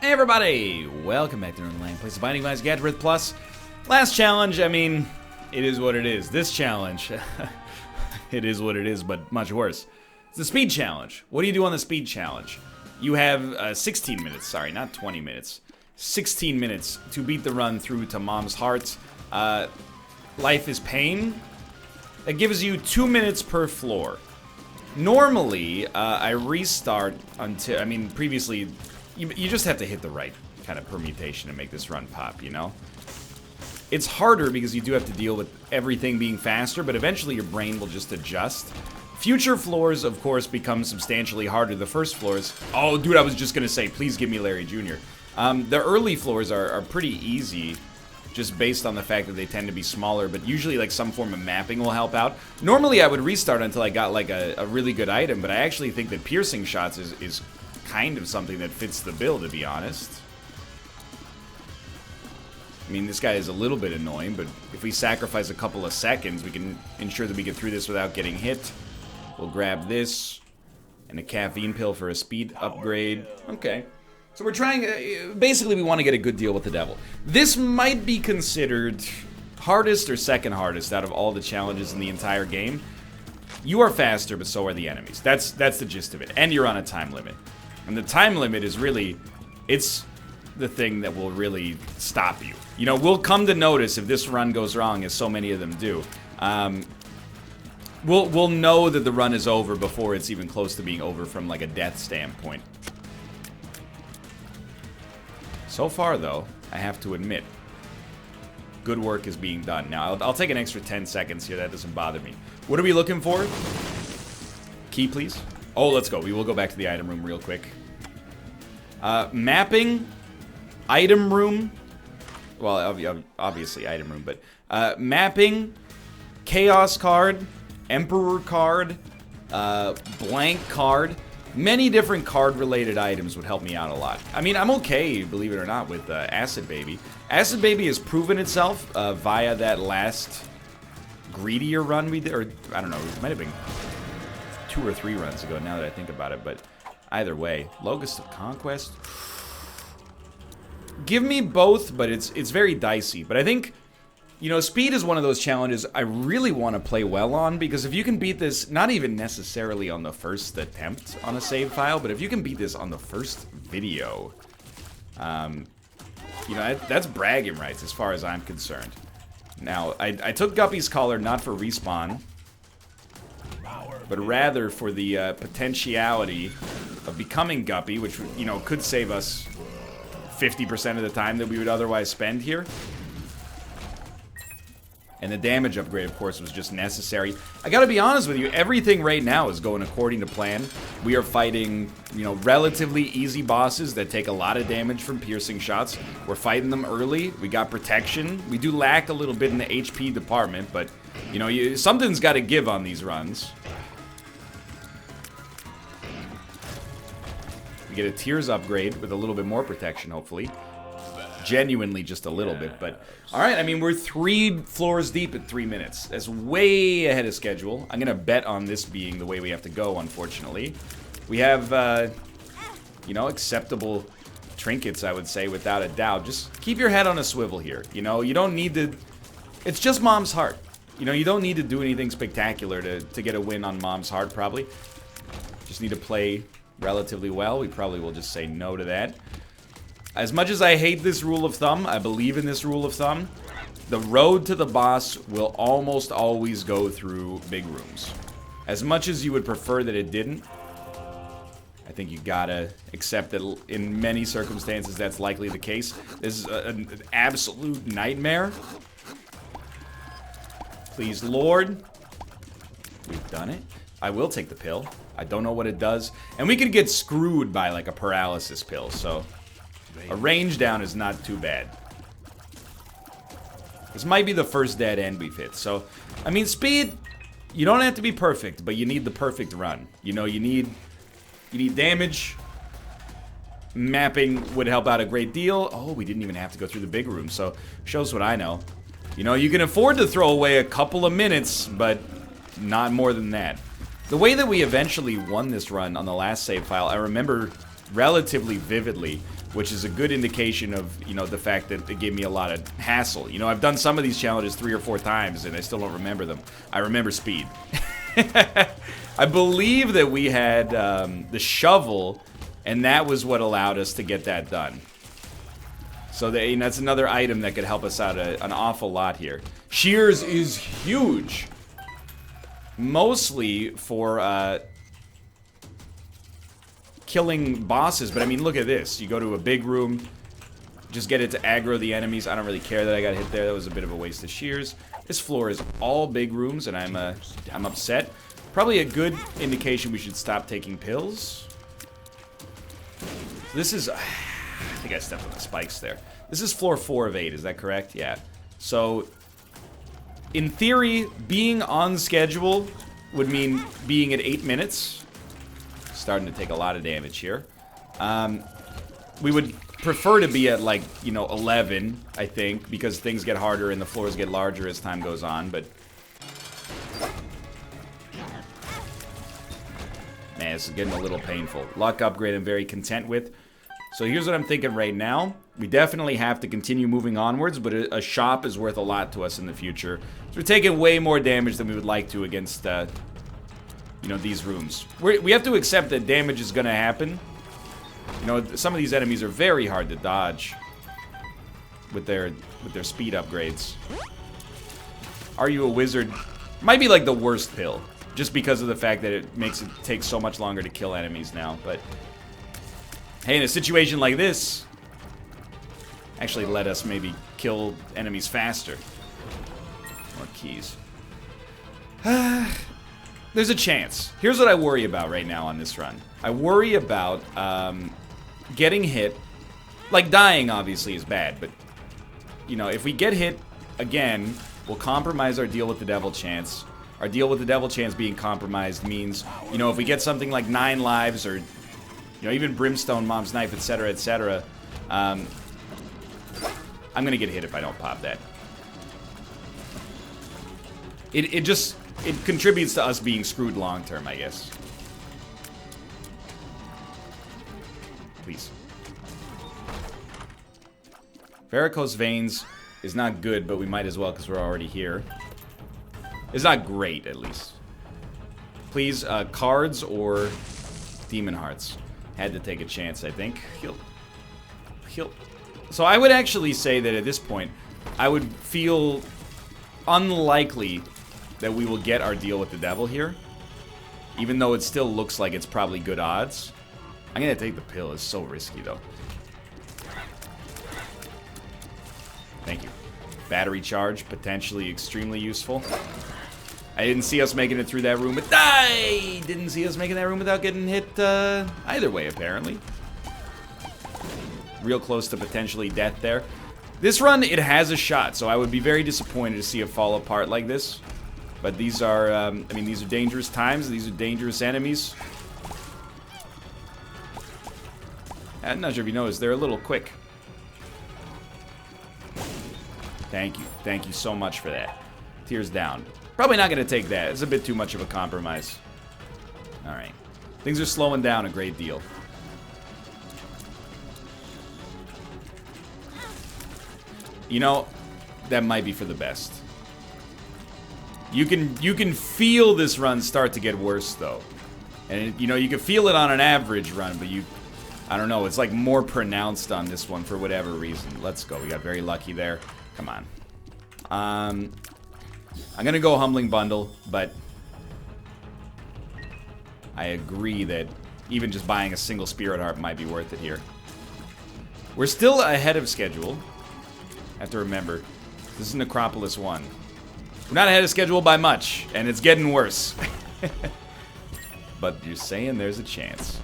Hey everybody! Welcome back to Northernlion. Plays the Binding of Isaac AFTERBIRTH Plus. Last challenge, I mean, it is what it is. This challenge, it is what it is, but much worse. It's the speed challenge. What do you do on the speed challenge? You have 16 minutes, sorry, not 20 minutes. 16 minutes to beat the run through to Mom's Heart. Life is Pain. That gives you 2 minutes per floor. Normally, I restart until, I mean, previously, you just have to hit the right kind of permutation to make this run pop, you know? It's harder because you do have to deal with everything being faster, but eventually your brain will just adjust. Future floors, of course, become substantially harder. The first floors... Oh, dude, I was just gonna say, please give me Larry Jr. The early floors are pretty easy, just based on the fact that they tend to be smaller, but usually, like, some form of mapping will help out. Normally, I would restart until I got, like, a really good item, but I actually think that piercing shots is kind of something that fits the bill, to be honest. I mean, this guy is a little bit annoying, but if we sacrifice a couple of seconds, we can ensure that we get through this without getting hit. We'll grab this, and a caffeine pill for a speed upgrade. Okay. So we're trying, basically we want to get a good deal with the devil. This might be considered hardest or second hardest out of all the challenges in the entire game. You are faster, but so are the enemies. That's the gist of it. And you're on a time limit. And the time limit is really, it's the thing that will really stop you. You know, we'll come to notice if this run goes wrong, as so many of them do. We'll know that the run is over before it's even close to being over from, like, a death standpoint. So far, though, I have to admit, good work is being done. Now, I'll take an extra 10 seconds here. That doesn't bother me. What are we looking for? Key, please. Oh, let's go. We will go back to the item room real quick. Mapping, item room. Well, obviously item room, but mapping, chaos card, emperor card, blank card. Many different card-related items would help me out a lot. I mean, I'm okay, believe it or not, with Acid Baby. Acid Baby has proven itself via that last greedier run we did, or I don't know, it might have been 2 or 3 runs ago now that I think about it, but either way. Locust of Conquest. Give me both, but it's very dicey. But I think, you know, speed is one of those challenges I really want to play well on, because if you can beat this, not even necessarily on the first attempt on a save file, but if you can beat this on the first video, you know, that's bragging rights as far as I'm concerned. Now, I took Guppy's Collar not for respawn, but rather for the potentiality of becoming Guppy, which, you know, could save us 50% of the time that we would otherwise spend here. And the damage upgrade, of course, was just necessary. I gotta be honest with you, everything right now is going according to plan. We are fighting, you know, relatively easy bosses that take a lot of damage from piercing shots. We're fighting them early. We got protection. We do lack a little bit in the HP department, but, you know, something's gotta give on these runs. We get a Tears upgrade with a little bit more protection, hopefully. Genuinely just a little bit, but alright, I mean, we're 3 floors deep at 3 minutes. That's way ahead of schedule. I'm gonna bet on this being the way we have to go, unfortunately. We have, you know, acceptable trinkets, I would say, without a doubt. Just keep your head on a swivel here, you know? You don't need to... It's just Mom's Heart. You know, you don't need to do anything spectacular to get a win on Mom's Heart, probably. Just need to play relatively well. We probably will just say no to that. As much as I hate this rule of thumb, I believe in this rule of thumb, the road to the boss will almost always go through big rooms. As much as you would prefer that it didn't, I think you gotta accept that in many circumstances that's likely the case. This is an absolute nightmare. Please, Lord. We've done it. I will take the pill. I don't know what it does. And we could get screwed by, like, a paralysis pill, so... A range down is not too bad. This might be the first dead end we've hit. So, I mean, speed, you don't have to be perfect, but you need the perfect run. You know, you need damage. Mapping would help out a great deal. Oh, we didn't even have to go through the big room, so shows what I know. You know, you can afford to throw away a couple of minutes, but not more than that. The way that we eventually won this run on the last save file, I remember relatively vividly. which is a good indication of, you know, the fact that it gave me a lot of hassle. You know, I've done some of these challenges 3 or 4 times, and I still don't remember them. I remember speed. I believe that we had the shovel, and that was what allowed us to get that done. So that, you know, that's another item that could help us out an awful lot here. Shears is huge. Mostly for killing bosses, but I mean, look at this. You go to a big room, just get it to aggro the enemies. I don't really care that I got hit there. That was a bit of a waste of shears. This floor is all big rooms, and I'm upset. Probably a good indication we should stop taking pills. This is... I think I stepped on the spikes there. This is floor 4 of 8, is that correct? Yeah. So, in theory, being on schedule would mean being at 8 minutes. Starting to take a lot of damage here. We would prefer to be at, like, you know, 11, I think, because things get harder and the floors get larger as time goes on, but... Man, this is getting a little painful. Luck upgrade I'm very content with. So here's what I'm thinking right now. We definitely have to continue moving onwards, but a shop is worth a lot to us in the future. So we're taking way more damage than we would like to against, you know, these rooms. We have to accept that damage is going to happen. You know, some of these enemies are very hard to dodge with their speed upgrades. Are you a wizard? Might be like the worst pill, just because of the fact that it makes it take so much longer to kill enemies now, but... Hey, in a situation like this, actually let us maybe kill enemies faster. More keys. There's a chance. Here's what I worry about right now on this run. I worry about getting hit. Like, dying obviously is bad, but, you know, if we get hit again, we'll compromise our deal with the devil chance. Our deal with the devil chance being compromised means, you know, if we get something like 9 lives or... You know, even Brimstone, Mom's Knife, etc., etc. I'm gonna get hit if I don't pop that. It contributes to us being screwed long term, I guess. Please. Varicose veins is not good, but we might as well because we're already here. It's not great, at least. Please, cards or demon hearts. Had to take a chance, I think. Heal. So I would actually say that at this point, I would feel unlikely that we will get our deal with the devil here. Even though it still looks like it's probably good odds. I'm gonna take the pill. It's so risky, though. Thank you. Battery charge, potentially extremely useful. I didn't see us making it through that room, but I didn't see us making that room without getting hit either way, apparently. Real close to potentially death there. This run, it has a shot, so I would be very disappointed to see it fall apart like this. But these are, I mean, these are dangerous times. These are dangerous enemies. I'm not sure if you noticed, they're a little quick. Thank you. Thank you so much for that. Tears down. Probably not going to take that. It's a bit too much of a compromise. Alright. Things are slowing down a great deal. You know, that might be for the best. You can feel this run start to get worse, though. And, you know, you can feel it on an average run, but I don't know, it's like more pronounced on this one for whatever reason. Let's go. We got very lucky there. Come on. I'm gonna go Humbling Bundle, but I agree that even just buying a single Spirit Heart might be worth it here. We're still ahead of schedule. I have to remember, this is Necropolis 1. We're not ahead of schedule by much, and it's getting worse. But you're saying there's a chance.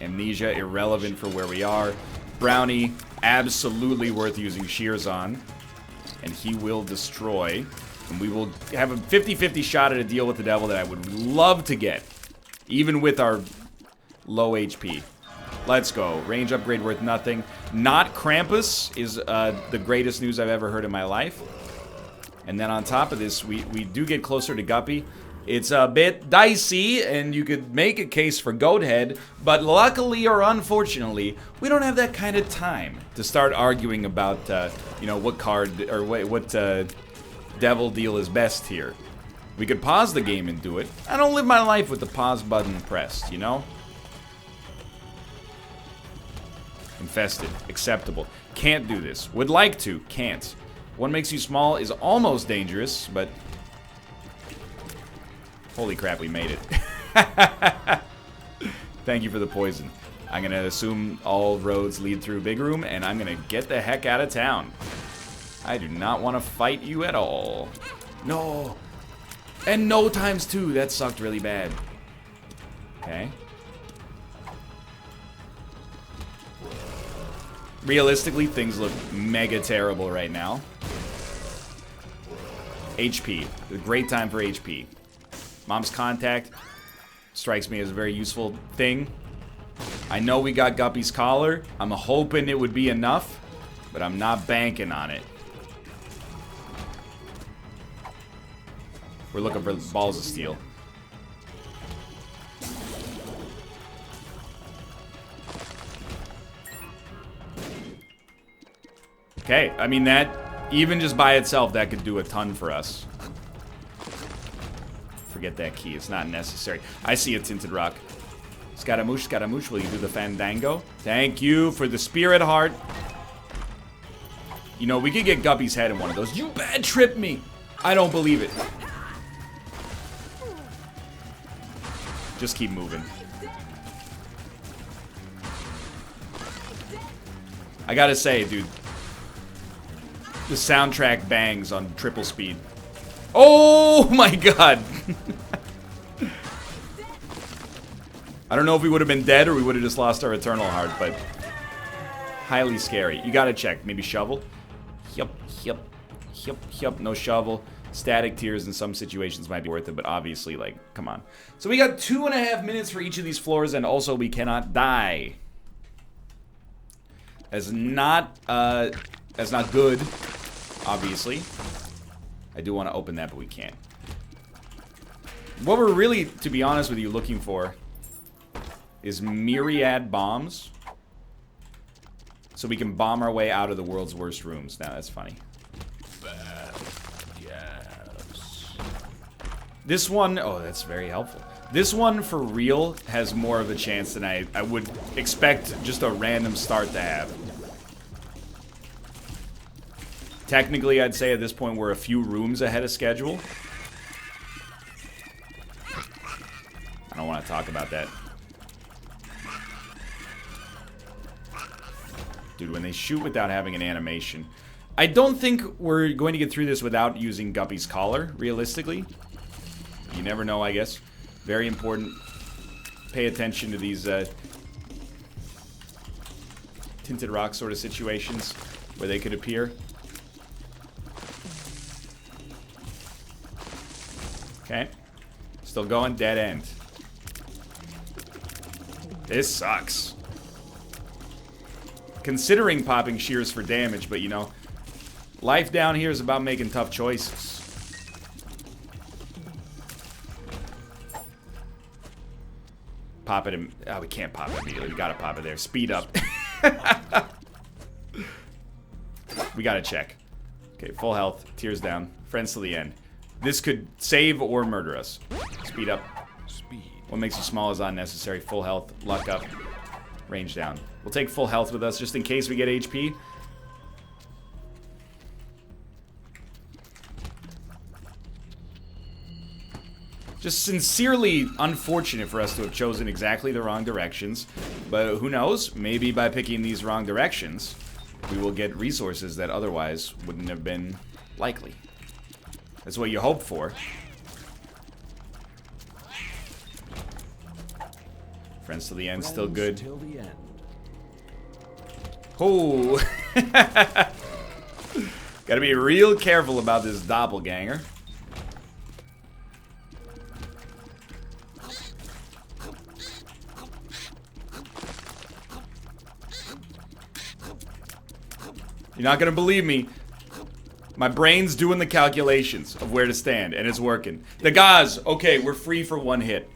Amnesia, irrelevant for where we are. Brownie, absolutely worth using Shears on. And he will destroy. And we will have a 50-50 shot at a deal with the devil that I would love to get. Even with our low HP. Let's go. Range upgrade worth nothing. Not Krampus is the greatest news I've ever heard in my life. And then on top of this, we do get closer to Guppy. It's a bit dicey, and you could make a case for goat head, but luckily or unfortunately, we don't have that kind of time to start arguing about, you know, what card or what devil deal is best here. We could pause the game and do it. I don't live my life with the pause button pressed, you know? Infested. Acceptable. Can't do this. Would like to. Can't. One makes you small is almost dangerous, but... Holy crap, we made it. Thank you for the poison. I'm gonna assume all roads lead through Big Room, and I'm gonna get the heck out of town. I do not want to fight you at all. No. And no times 2. That sucked really bad. Okay. Realistically, things look mega terrible right now. HP. A great time for HP. Mom's Contact strikes me as a very useful thing. I know we got Guppy's Collar. I'm hoping it would be enough, but I'm not banking on it. We're looking for Balls of Steel. Okay, I mean that, even just by itself, that could do a ton for us. Forget that key, it's not necessary. I see a Tinted Rock. Scaramouche, Scaramouche, will you do the Fandango? Thank you for the Spirit Heart. You know, we could get Guppy's head in one of those. You bad trip me! I don't believe it. Just keep moving. I gotta say, dude, the soundtrack bangs on triple speed. Oh my god! I don't know if we would have been dead or we would have just lost our Eternal Heart, but highly scary. You gotta check. Maybe shovel? Yup, yup, yup, yup. No shovel. Static Tears in some situations might be worth it, but obviously, like, come on. So we got 2.5 minutes for each of these floors, and also we cannot die. As not good, obviously. I do want to open that, but we can't. What we're really, to be honest with you, looking for is myriad bombs. So we can bomb our way out of the world's worst rooms. Now, that's funny. Yes. This one, oh, that's very helpful. This one, for real, has more of a chance than I would expect just a random start to have. Technically, I'd say at this point we're a few rooms ahead of schedule. I don't want to talk about that. Dude, when they shoot without having an animation. I don't think we're going to get through this without using Guppy's Collar, realistically. You never know, I guess. Very important. Pay attention to these Tinted Rock sort of situations where they could appear. Okay. Still going, dead end. This sucks. Considering popping shears for damage, but you know, life down here is about making tough choices. Pop it in. Oh, we can't pop it immediately. We gotta pop it there. Speed up. We gotta check. Okay, full health. Tears down. Friends to the end. This could save or murder us. Speed up. Speed. What makes you small is unnecessary. Full health. Luck up. Range down. We'll take full health with us just in case we get HP. Just sincerely unfortunate for us to have chosen exactly the wrong directions. But who knows? Maybe by picking these wrong directions, we will get resources that otherwise wouldn't have been likely. That's what you hope for. Friends to the end, still good. Oh! Gotta be real careful about this doppelganger. You're not gonna believe me, My brain's doing the calculations of where to stand, and it's working. The gauze. Okay, we're free for one hit.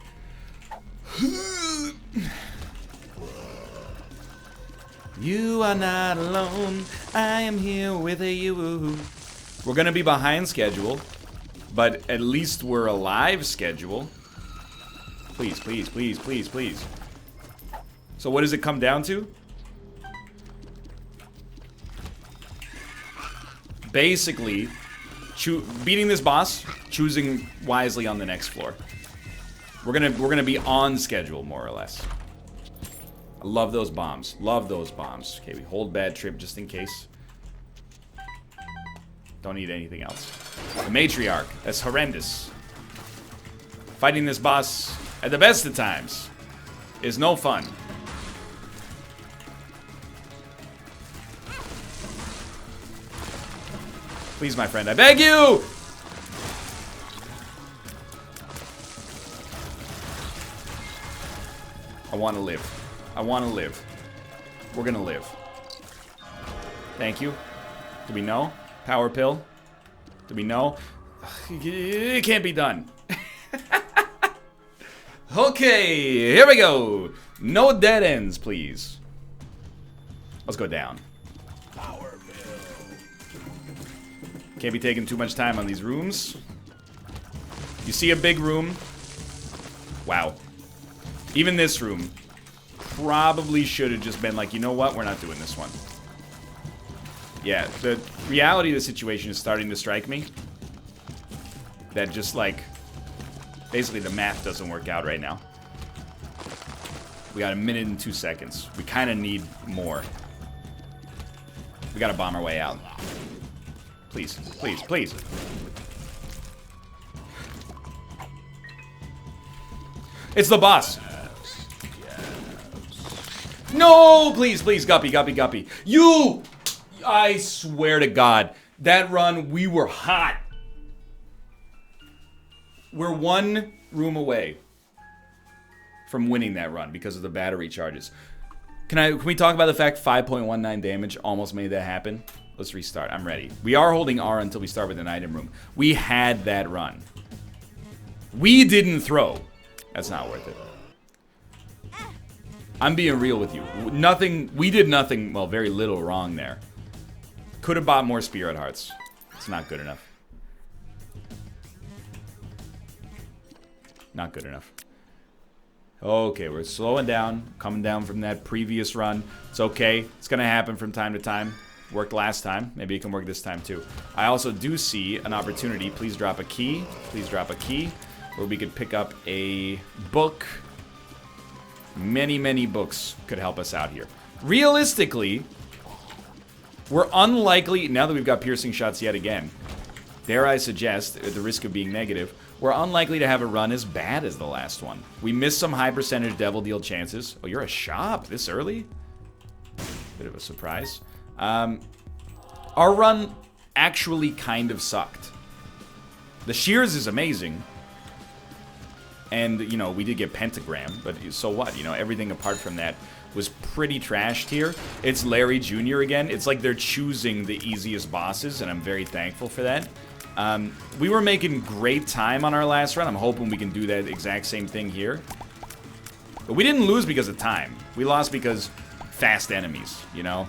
You are not alone. I am here with you. We're gonna be behind schedule, but at least we're alive schedule. Please, please, please, please, please. So what does it come down to? Basically, beating this boss, choosing wisely on the next floor. We're gonna be on schedule, more or less. I love those bombs. Love those bombs. Okay, we hold bad trip just in case. Don't need anything else. The matriarch. That's horrendous. Fighting this boss at the best of times is no fun. Please, my friend, I beg you! I want to live. I want to live. We're gonna live. Thank you. Do we know? Power pill? Do we know? It can't be done. Okay, here we go. No dead ends, please. Let's go down. Power pill. Can't be taking too much time on these rooms. You see a big room. Wow. Even this room probably should have just been like, you know what? We're not doing this one. Yeah, the reality of the situation is starting to strike me. That just like, basically the math doesn't work out right now. We got 1 minute and 2 seconds. We kind of need more. We gotta bomb our way out. Please, please, please. It's the boss. No, please, please, Guppy, Guppy, Guppy. You! I swear to God, that run, we were hot. We're 1 room away from winning that run because of the battery charges. Can we talk about the fact 5.19 damage almost made that happen? Let's restart. I'm ready. We are holding R until we start with an item room. We had that run. We didn't throw. That's not worth it. I'm being real with you. We did nothing, well, very little wrong there. Could have bought more spirit hearts. It's not good enough. Not good enough. Okay, we're slowing down, coming down from that previous run. It's okay. It's gonna happen from time to time. Worked last time. Maybe it can work this time too. I also do see an opportunity. Please drop a key. Please drop a key. Where we could pick up a book. Many, many books could help us out here. Realistically, we're unlikely, now that we've got piercing shots yet again, dare I suggest, at the risk of being negative, we're unlikely to have a run as bad as the last one. We missed some high percentage devil deal chances. Oh, you're a shop this early? Bit of a surprise. Our run actually kind of sucked. The shears is amazing. And, you know, we did get pentagram, but so what? You know, everything apart from that was pretty trashed here. It's Larry Jr. again. It's like they're choosing the easiest bosses, and I'm very thankful for that. We were making great time on our last run. I'm hoping we can do that exact same thing here. But we didn't lose because of time. We lost because fast enemies, you know?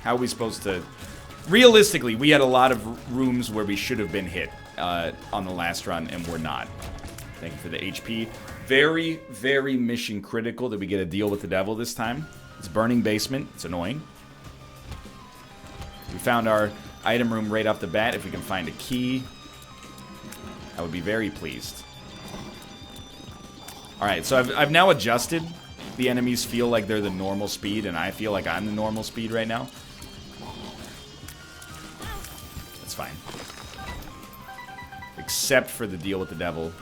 How are we supposed to... Realistically, we had a lot of rooms where we should have been hit on the last run, and we're not. Thank you for the HP. Very, very mission critical that we get a deal with the devil this time. It's burning basement. It's annoying. We found our item room right off the bat. If we can find a key, I would be very pleased. Alright, so I've now adjusted. The enemies feel like they're the normal speed, and I feel like I'm the normal speed right now. That's fine. Except for the deal with the devil.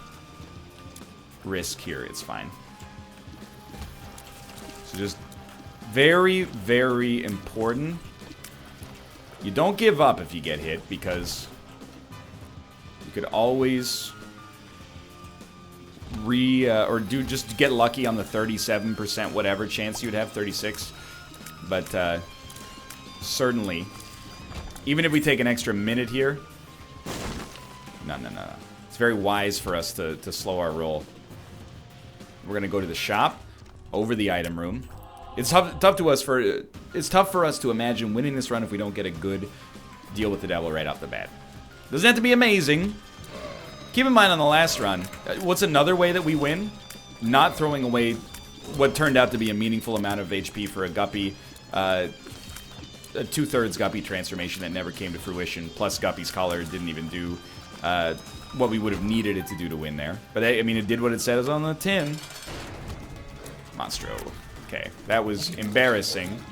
Risk here, it's fine. So just very, very important. You don't give up if you get hit, because you could always just get lucky on the 37% whatever chance you'd have, 36. But certainly, even if we take an extra minute here, No. It's very wise for us to slow our roll. We're going to go to the shop, over the item room. It's tough for us to imagine winning this run if we don't get a good deal with the devil right off the bat. Doesn't have to be amazing. Keep in mind on the last run, what's another way that we win? Not throwing away what turned out to be a meaningful amount of HP for a Guppy, a 2/3 Guppy transformation that never came to fruition, plus Guppy's collar didn't even do what we would have needed it to do to win there. But I mean, it did what it says on the tin. Monstro. Okay, that was embarrassing.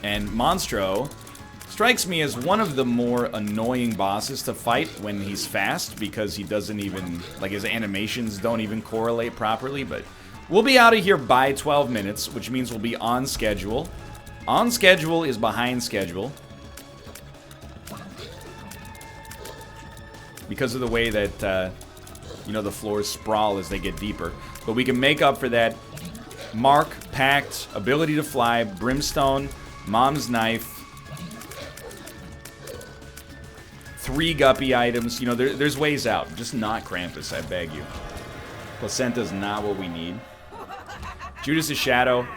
And Monstro strikes me as one of the more annoying bosses to fight when he's fast, because he doesn't even, like, his animations don't even correlate properly. But we'll be out of here by 12 minutes, which means we'll be on schedule. On schedule is behind schedule, because of the way that, you know, the floors sprawl as they get deeper. But we can make up for that. Mark, Pact, Ability to Fly, Brimstone, Mom's Knife, 3 Guppy items. You know, there's ways out. Just not Krampus, I beg you. Placenta's not what we need. Judas' Shadow.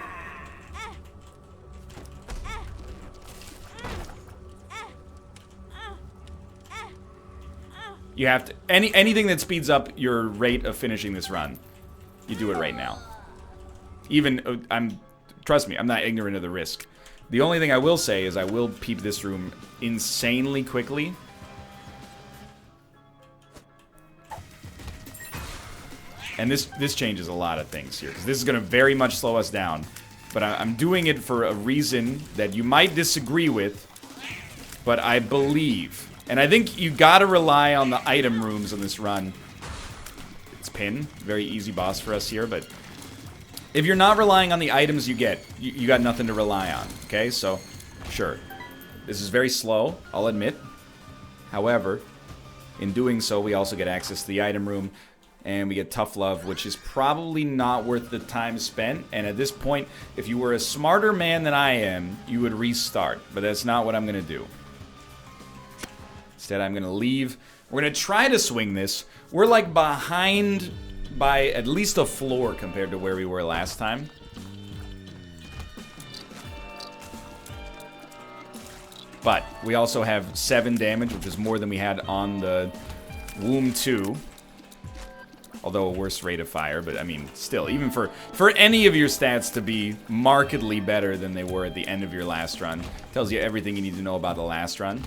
You have to... Anything that speeds up your rate of finishing this run, you do it right now. Even... trust me, I'm not ignorant of the risk. The only thing I will say is I will peep this room insanely quickly. And this changes a lot of things here, because this is going to very much slow us down. But I'm doing it for a reason that you might disagree with, but I believe... And I think you gotta rely on the item rooms on this run. It's Pin, very easy boss for us here, but if you're not relying on the items you get, you got nothing to rely on, okay? So, sure. This is very slow, I'll admit. However, in doing so, we also get access to the item room, and we get Tough Love, which is probably not worth the time spent. And at this point, if you were a smarter man than I am, you would restart. But that's not what I'm gonna do. Instead, I'm going to leave. We're going to try to swing this. We're like behind by at least a floor compared to where we were last time. But we also have 7 damage, which is more than we had on the Womb 2. Although a worse rate of fire, but I mean, still, even for any of your stats to be markedly better than they were at the end of your last run, tells you everything you need to know about the last run.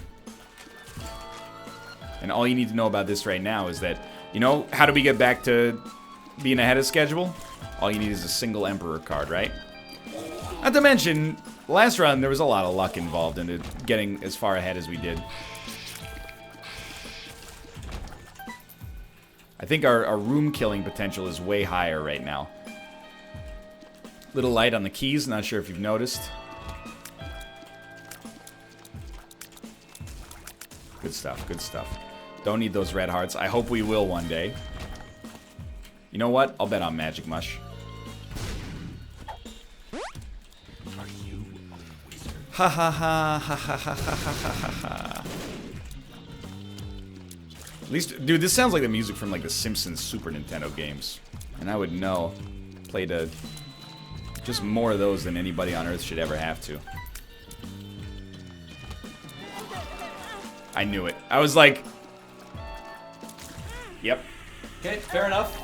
And all you need to know about this right now is that, you know, how do we get back to being ahead of schedule? All you need is a single Emperor card, right? Not to mention, last run, there was a lot of luck involved in it, getting as far ahead as we did. I think our room killing potential is way higher right now. Little light on the keys, not sure if you've noticed. Good stuff, good stuff. Don't need those red hearts. I hope we will one day. You know what? I'll bet on Magic Mush. Ha ha ha ha ha ha ha ha ha. At least, dude, this sounds like the music from like the Simpsons Super Nintendo games. And I would know. Played just more of those than anybody on Earth should ever have to. I knew it. I was like... Yep. Okay, fair enough.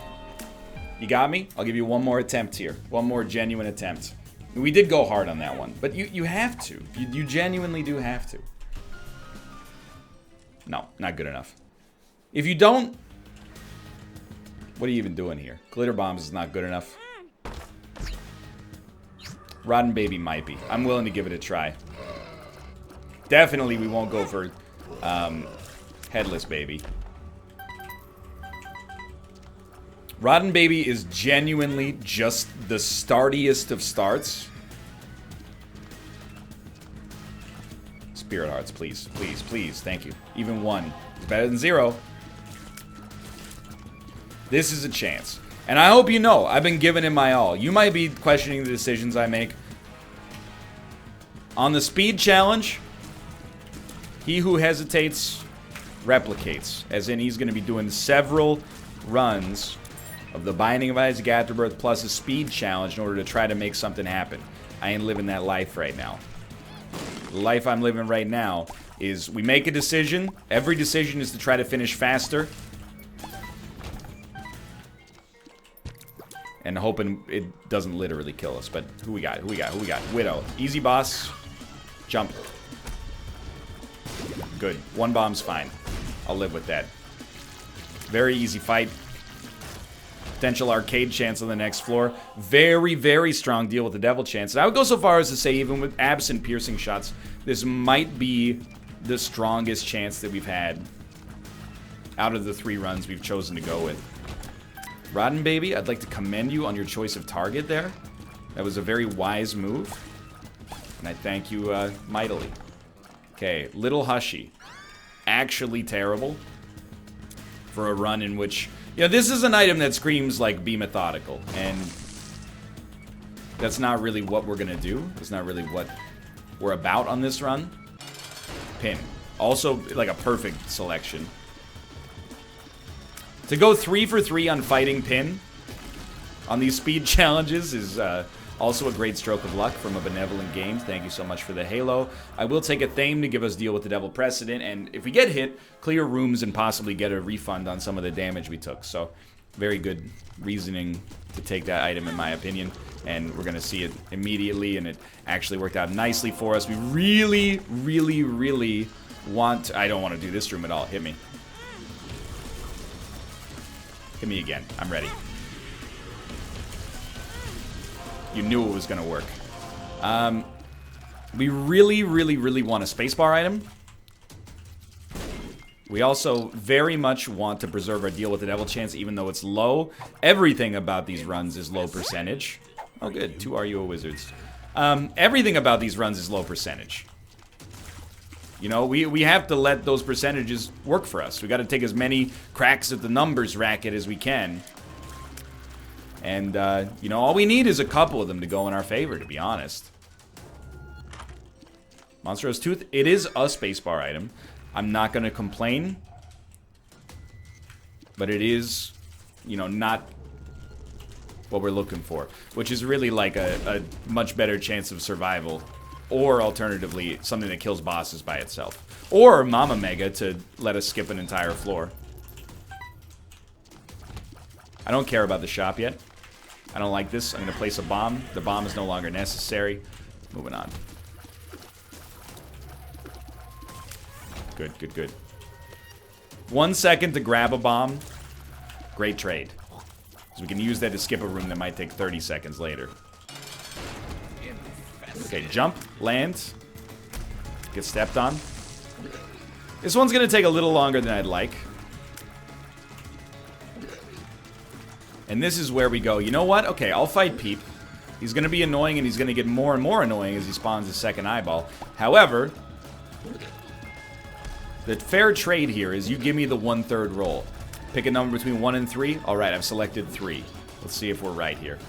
You got me? I'll give you one more attempt here. One more genuine attempt. We did go hard on that one. But you have to. You genuinely do have to. No, not good enough. If you don't... What are you even doing here? Glitter Bombs is not good enough. Rotten Baby might be. I'm willing to give it a try. Definitely we won't go for... Headless Baby. Rotten Baby is genuinely just the startiest of starts. Spirit Hearts, please. Please, please. Thank you. Even 1 is better than 0. This is a chance. And I hope you know, I've been giving it my all. You might be questioning the decisions I make. On the speed challenge, he who hesitates replicates. As in, he's going to be doing several runs of the Binding of Isaac Afterbirth plus a speed challenge in order to try to make something happen. I ain't living that life right now. The life I'm living right now is we make a decision. Every decision is to try to finish faster. And hoping it doesn't literally kill us. But who we got? Who we got? Who we got? Widow. Easy boss. Jump. Good. One bomb's fine. I'll live with that. Very easy fight. Potential arcade chance on the next floor. Very, very strong deal with the devil chance. And I would go so far as to say, even with absent piercing shots, this might be the strongest chance that we've had out of the 3 runs we've chosen to go with. Rotten Baby, I'd like to commend you on your choice of target there. That was a very wise move. And I thank you mightily. Okay, Little Hushy. Actually terrible. For a run in which... Yeah, this is an item that screams like be methodical, and that's not really what we're gonna do. It's not really what we're about on this run. Pin. Also, like a perfect selection. To go 3 for 3 on fighting Pin on these speed challenges is also a great stroke of luck from a benevolent game. Thank you so much for the Halo. I will take a Thame to give us deal with the Devil Precedent, and if we get hit, clear rooms and possibly get a refund on some of the damage we took. So, very good reasoning to take that item in my opinion, and we're going to see it immediately, and it actually worked out nicely for us. We really, really, really want to... I don't want to do this room at all. Hit me. Hit me again. I'm ready. You knew it was going to work. We really, really, really want a spacebar item. We also very much want to preserve our deal with the devil chance, even though it's low. Everything about these runs is low percentage. Oh, good. 2 RUO wizards. Everything about these runs is low percentage. You know, we have to let those percentages work for us. We got to take as many cracks at the numbers racket as we can. And, you know, all we need is a couple of them to go in our favor, to be honest. Monstrous Tooth, it is a spacebar item. I'm not going to complain. But it is, you know, not what we're looking for. Which is really like a much better chance of survival. Or, alternatively, something that kills bosses by itself. Or Mama Mega to let us skip an entire floor. I don't care about the shop yet. I don't like this. I'm going to place a bomb. The bomb is no longer necessary. Moving on. Good, good, good. 1 second to grab a bomb. Great trade. So we can use that to skip a room that might take 30 seconds later. Okay, jump, land. Get stepped on. This one's going to take a little longer than I'd like. And this is where we go, you know what? Okay, I'll fight Peep. He's going to be annoying, and he's going to get more and more annoying as he spawns his second eyeball. However, the fair trade here is you give me the 1/3 roll. Pick a number between 1 and 3. All right, I've selected 3. Let's see if we're right here.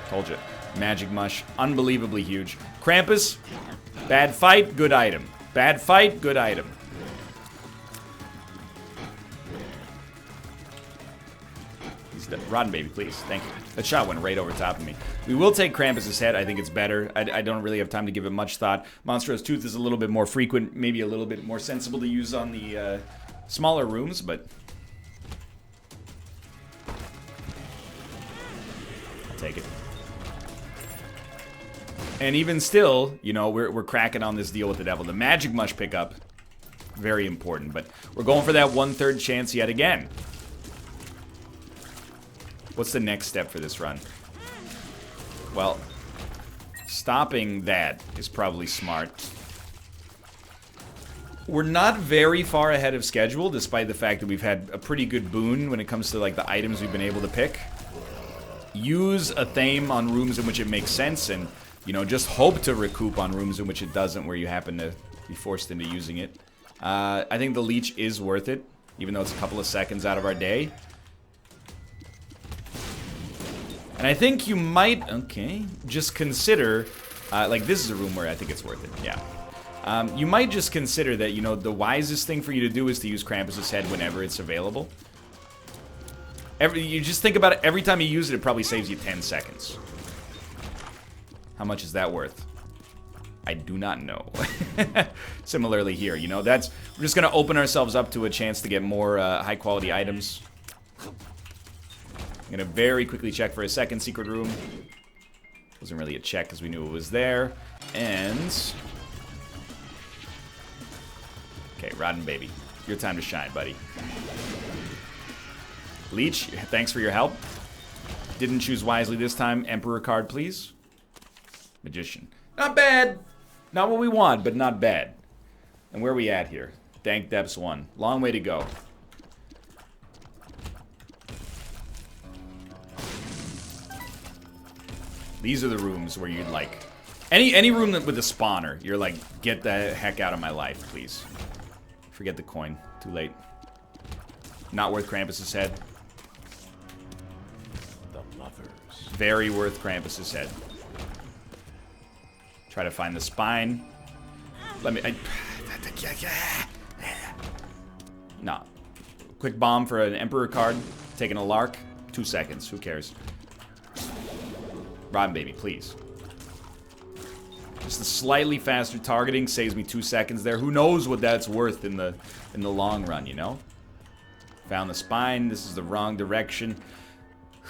Told you. Magic Mush, unbelievably huge. Krampus, bad fight, good item. Bad fight, good item. Rotten Baby, please. Thank you. That shot went right over top of me. We will take Krampus' head. I think it's better. I don't really have time to give it much thought. Monstrous Tooth is a little bit more frequent, maybe a little bit more sensible to use on the smaller rooms, but... I'll take it. And even still, you know, we're cracking on this deal with the devil. The Magic Mush pickup, very important, but we're going for that 1/3 chance yet again. What's the next step for this run? Well, stopping that is probably smart. We're not very far ahead of schedule, despite the fact that we've had a pretty good boon when it comes to like the items we've been able to pick. Use a Thame on rooms in which it makes sense, and you know, just hope to recoup on rooms in which it doesn't, where you happen to be forced into using it. I think the leech is worth it, even though it's a couple of seconds out of our day. And I think you might, okay, just consider Like, this is a room where I think it's worth it, yeah. You might just consider that, you know, the wisest thing for you to do is to use Krampus's head whenever it's available. You just think about it, every time you use it, it probably saves you 10 seconds. How much is that worth? I do not know. Similarly here, you know, we're just gonna open ourselves up to a chance to get more high-quality items. I'm gonna very quickly check for a second secret room. Wasn't really a check because we knew it was there. And... okay, Rotten Baby. Your time to shine, buddy. Leech, thanks for your help. Didn't choose wisely this time. Emperor card, please. Magician. Not bad. Not what we want, but not bad. And where are we at here? Dank Depths 1. Long way to go. These are the rooms where you'd like... Any room with a spawner, you're like, get the heck out of my life, please. Forget the coin. Too late. Not worth Krampus's head. The lovers. Very worth Krampus's head. Try to find the spine. Let me... Nah. Quick bomb for an Emperor card. Taking a lark. 2 seconds. Who cares? Rotten Baby, please. Just a slightly faster targeting saves me 2 seconds there. Who knows what that's worth in the long run, you know? Found the spine. This is the wrong direction.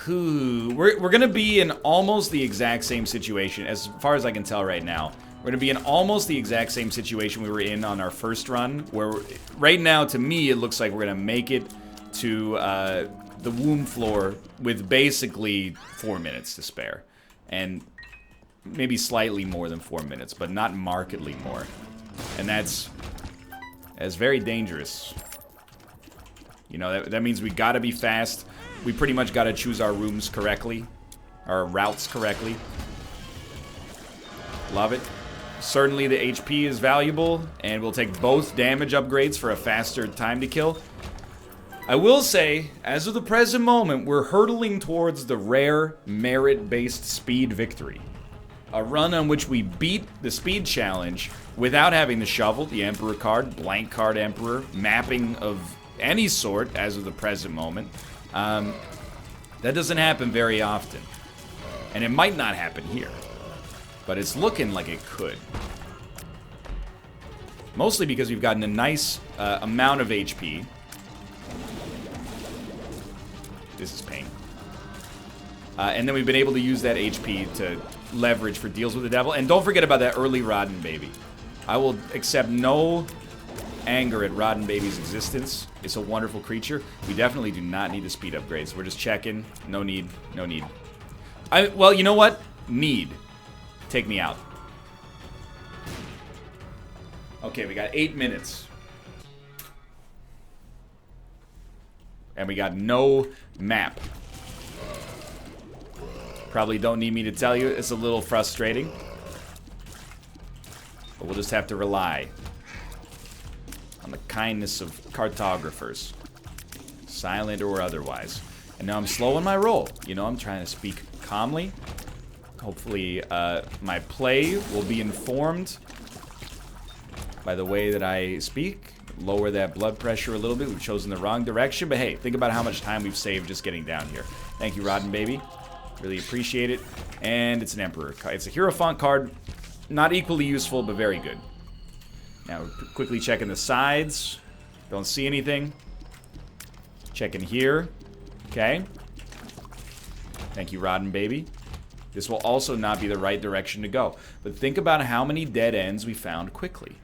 We're gonna be in almost the exact same situation, as far as I can tell right now. We're gonna be in almost the exact same situation we were in on our first run, where right now, to me, it looks like we're gonna make it to the womb floor with basically 4 minutes to spare. And maybe slightly more than 4 minutes, but not markedly more. And that's very dangerous. You know, that means we gotta be fast. We pretty much gotta choose our rooms correctly. Our routes correctly. Love it. Certainly the HP is valuable, and we'll take both damage upgrades for a faster time to kill. I will say, as of the present moment, we're hurtling towards the rare, merit-based speed victory. A run on which we beat the speed challenge without having the shovel, the Emperor card, blank card Emperor, mapping of any sort as of the present moment. That doesn't happen very often. And it might not happen here. But it's looking like it could. Mostly because we've gotten a nice amount of HP. This is pain. And then we've been able to use that HP to leverage for deals with the devil. And don't forget about that early Rotten Baby. I will accept no anger at Rotten Baby's existence. It's a wonderful creature. We definitely do not need the speed upgrades. We're just checking. No need. No need. Well, you know what? Need. Take me out. Okay, we got 8 minutes. And we got no map. Probably don't need me to tell you. It's a little frustrating. But we'll just have to rely on the kindness of cartographers. Silent or otherwise. And now I'm slow on my roll. You know, I'm trying to speak calmly. Hopefully, my play will be informed by the way that I speak. Lower that blood pressure a little bit. We've chosen the wrong direction, but hey, think about how much time we've saved just getting down here. Thank you, Rotten Baby. Really appreciate it. And it's an Emperor card. It's a Hierophant card. Not equally useful, but very good. Now, quickly checking the sides. Don't see anything. Checking here. Okay. Thank you, Rotten Baby. This will also not be the right direction to go. But think about how many dead ends we found quickly.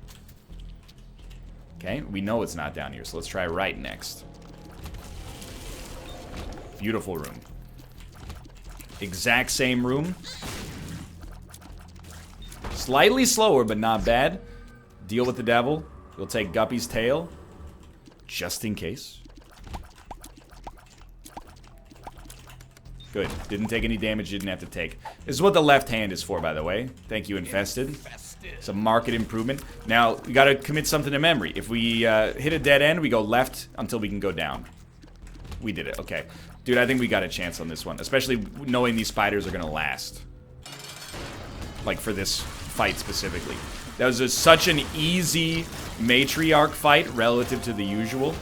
Okay, we know it's not down here, so let's try right next. Beautiful room. Exact same room. Slightly slower, but not bad. Deal with the devil. We'll take Guppy's tail. Just in case. Good. Didn't take any damage, didn't have to take. This is what the left hand is for, by the way. Thank you, Infested. It's a market improvement. Now, we gotta commit something to memory. If we hit a dead end, we go left until we can go down. We did it, okay. Dude, I think we got a chance on this one, especially knowing these spiders are gonna last. like for this fight specifically. That was such an easy matriarch fight relative to the usual.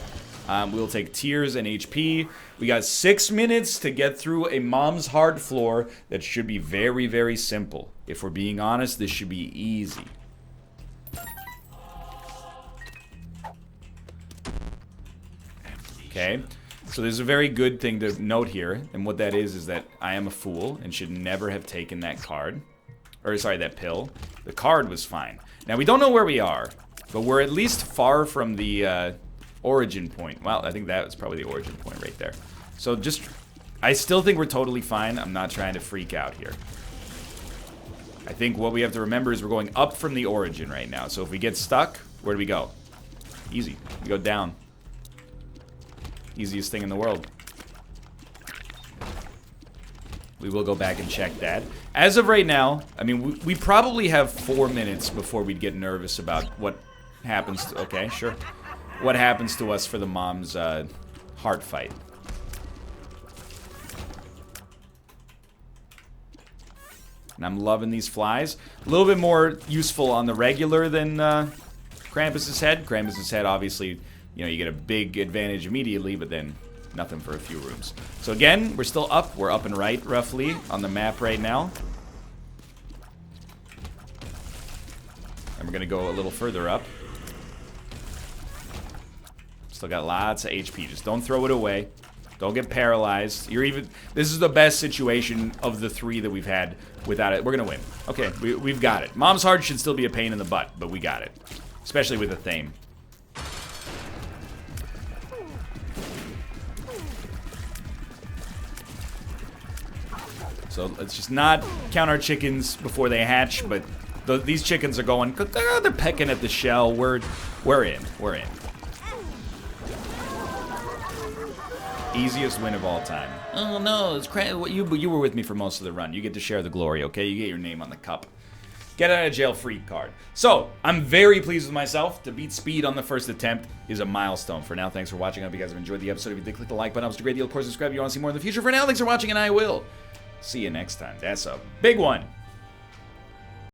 We'll take tears and HP. We got 6 minutes to get through a mom's hard floor that should be very, very simple. If we're being honest, this should be easy. Okay, so there's a very good thing to note here, and what that is that I am a fool and should never have taken that card. Or, sorry, that pill. The card was fine. Now, we don't know where we are, but we're at least far from the origin point. Well, I think that was probably the origin point right there. So just, I still think we're totally fine. I'm not trying to freak out here. I think what we have to remember is we're going up from the origin right now. So if we get stuck, where do we go? Easy. We go down. Easiest thing in the world. We will go back and check that. As of right now, I mean, we probably have 4 minutes before we'd get nervous about what happens to... Okay, sure. What happens to us for the mom's heart fight. And I'm loving these flies. A little bit more useful on the regular than Krampus's head. Krampus's head, obviously, you know, you get a big advantage immediately, but then nothing for a few rooms. So again, we're still up. We're up and right, roughly, on the map right now. And we're going to go a little further up. Still got lots of HP. Just don't throw it away. Don't get paralyzed. You're even... This is the best situation of the 3 that we've had without it. We're going to win. Okay, we've got it. Mom's Heart should still be a pain in the butt, but we got it. Especially with the Thame. So let's just not count our chickens before they hatch, but these chickens are going... They're pecking at the shell. We're in. We're in. Easiest win of all time. Oh no, it's you were with me for most of the run. You get to share the glory, okay? You get your name on the cup. Get out of jail free card. So, I'm very pleased with myself. To beat speed on the first attempt is a milestone. For now, thanks for watching. I hope you guys have enjoyed the episode. If you did, click the like button. It was a great deal. Of course, subscribe if you want to see more in the future. For now, thanks for watching, and I will see you next time. That's a big one.